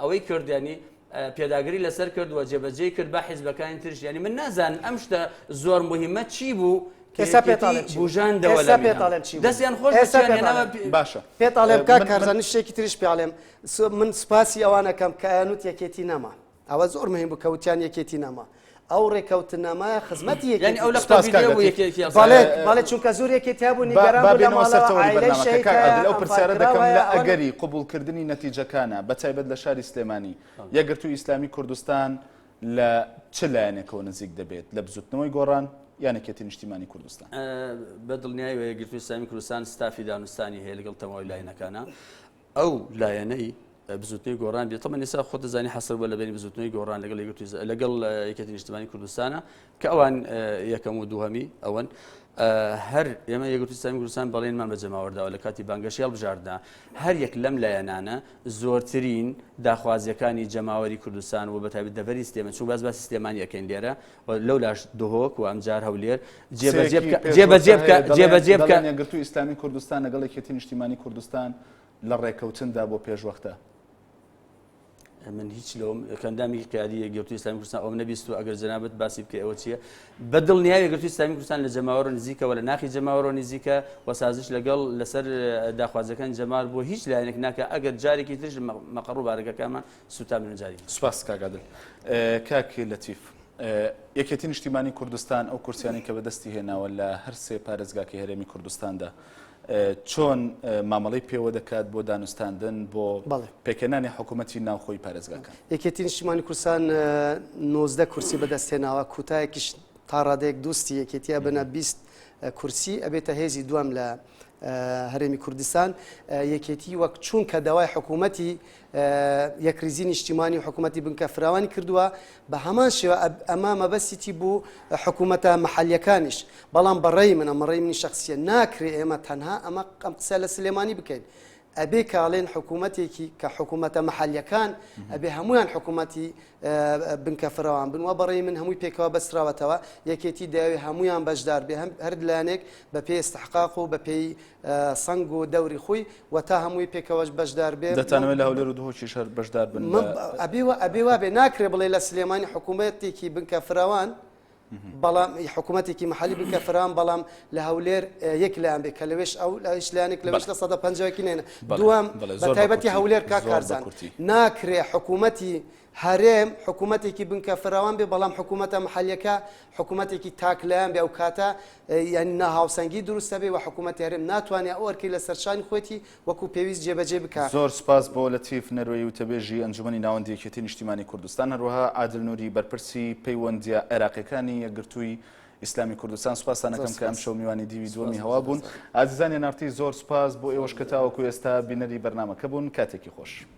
ئەوەی کردیانی پێداگری لەسەر کردووە جێبەجێ کرد با حیزبەکانی ترش ینی من نازانم ئەم شتە زۆر مهمە چی بوو بژاندەوە دەستیان خۆش باشە پێتاڵێ بکە کارزانانی شتێکی تریش پێڵێم من سوپاسی ئەوانەکەم کە یانوت یەکێتی نەما ئەوە زۆر مهم بوو کەوتیان یەکێتی نەما ئەو ڕێکەوتنەمایە خزمەتی باڵێ چونکە زۆر یەکێتی هەبوو نیگەران ئەو پرسیارە دەکەم لە ئەگەری قبولکردنی نەتیجەکانە بەتایبەت لە شاری سلێمانی یەکگرتووی ئیسلامی کوردستان لە چ لایەنێکەوە نزیک دەبێت لە بزوتنەوەی گۆڕان یانێکێتی نیشتیمانی کوردستان بە دڵنیایی یەکگرتووی ئیسلامی کوردستان ستافی دانوستانی هەیە لەگەڵ تەماوی لایەنەکانە ئەو لایەنەی بزوتنی گۆڕان بێت تەمەنی ئێستا خۆت دەزانی حەسر بە لەبێنی بزوتنی گۆڕان لەگەڵ یەکێتی نیشتیمانی کوردستانە کە ئەوان یەکەم و دووهەمی ئەوەن هەر ئێمە یەکگرتووی ئیسلامی کوردستان بەڵێنمان بە جەماوەرداوە لە کاتی بانگەشی هەڵبژاردنا هەر یەک لەم لایەنانە زۆرترین داخوازیەکانی جەماوەری کوردستان و بەتایبەت دەڤەری سلێمان چون باسی سلێمانی یەکەین لێرە لەو لاش دهۆک و ئەمجار هەولێر جێبەجێ بکە یەکگرتووی ئیسلامی کوردستان لەگەڵ یەکێتی نیشتیمانی کوردستان لە ڕێکەوتندا بۆ پێشوەختە من هیچ لەوم کەندامی کاری یەکگرتووی ئیسلامی کوردستان ئەو نەبیست و ئەگەر جەنابەت باسی بکە ئەوە چییە بە دڵنیایی یەکگرتووی ئیسلامی کوردستان لە جەماوەڕ نزیکەوە لە ناخی جەماوەڕ نزیکە و سازش لەگەڵ لەسەر داخوازەکان جەمال بۆ هیچ لایەنێک ناکە ئەگەر جارێکی ترش مەقڕ و بارەکەکانمان سوتا من جاری سوپاس کاگادل کاکی لەتیف یەکێتی نیشتیمانی کوردستان ئەو کورسیانی کە بەدەستی هێناوە لە هەر سێ پارێزگاکە هەرێمی کوردستاندا چۆن مامەڵەی پێوە دەکات بۆ دانوستاندن بۆ پێکەنانی حکوومەتی ناوخۆی پارێزگاکان یەکێتی نیشتیمانی کوردستان 19 کورسی بەدەستهێناوە کوتایەکیش تا ڕادەیەک دوستی یەکێتیە بنە 20 کورسی ئەبێتە هێزی دوام لە هەرێمی کوردستان یەکێتی وەک چونکە داوای حکوومەتی یەکریزی نیشتیمانی و حکوومەتی بنکە فراوانی کردووە بە هەمان شێوە ئەمە مەبەستیی بوو حکوومەتە مەحەلیەکانیش بەڵام بەڕێی من ئەمەڕێی منی شخصیە ناکرێ ئێمە تەنها ئەمە قسە لە سلێمانی بکەین ئەبێ کاڵێن حکوومەتێکی کە حکوومەتە مەحەلیەکان ئەبێ هەمویان حکوومەتی بنکە فراوان بن و بەڕێی من هەمووی پێکەوە بەسراوەتەوە یەکێتی داوی هەمویان بەشدار بێ هەر لایەنێک بە پێی استحقاق و بە پێی سەنگ و دەوری خۆی و تا هەمووی پێکەوەش بەشدار بێ دەتانەوێت لە هەولێر و دهۆکی شەر بەشدار بن ئەبێ بێ ناکرێ بڵێ لە سلێمانی حکوومەتێکی بنکە فراوان بەڵام حکوومەتێکی محلی بکە فران بەڵام لە هەولێر یەک لایەن بێ کە لەوێش ئەو لایەنێک لەوێش لە 150 نێنە دووەم بە تایبەتی هەولێر کارزان ناکرێ حکوومەتی هەرێم حکوومەتێکی بنکە فراوان بێ بەڵام حکوومەتە محلیەکە حکوومەتێکی تاکلایەن بێ ئەو کاتە یعنی ناهاوسەنگی دروستە بێ و حکوومەتی هەرێم ناتوانێت ئەو ئەرکی لە سەرشانی خۆتی وەکو پێویست جێبەجێ بکات. زۆر سپاس بۆ لەتیف نەروەیی و تەبێژی ئەنجومەنی ناوەندی یەکێتی نیشتیمانی کوردستان هەروەها عادل نووری بەرپرسی پەیوەندیە عێراقیەکانی یەکگرتووی ئیسلامی کوردستان سوپاسانەکەم کە ئەم شەو میوانی دیوی دووەمی هەوا بوون. ئازیزانی نارتی زۆر سپاس بۆ ئێوەش کە تاوەکو ئێستا بینەری بەرنامەکە بوون کاتێکی خۆش.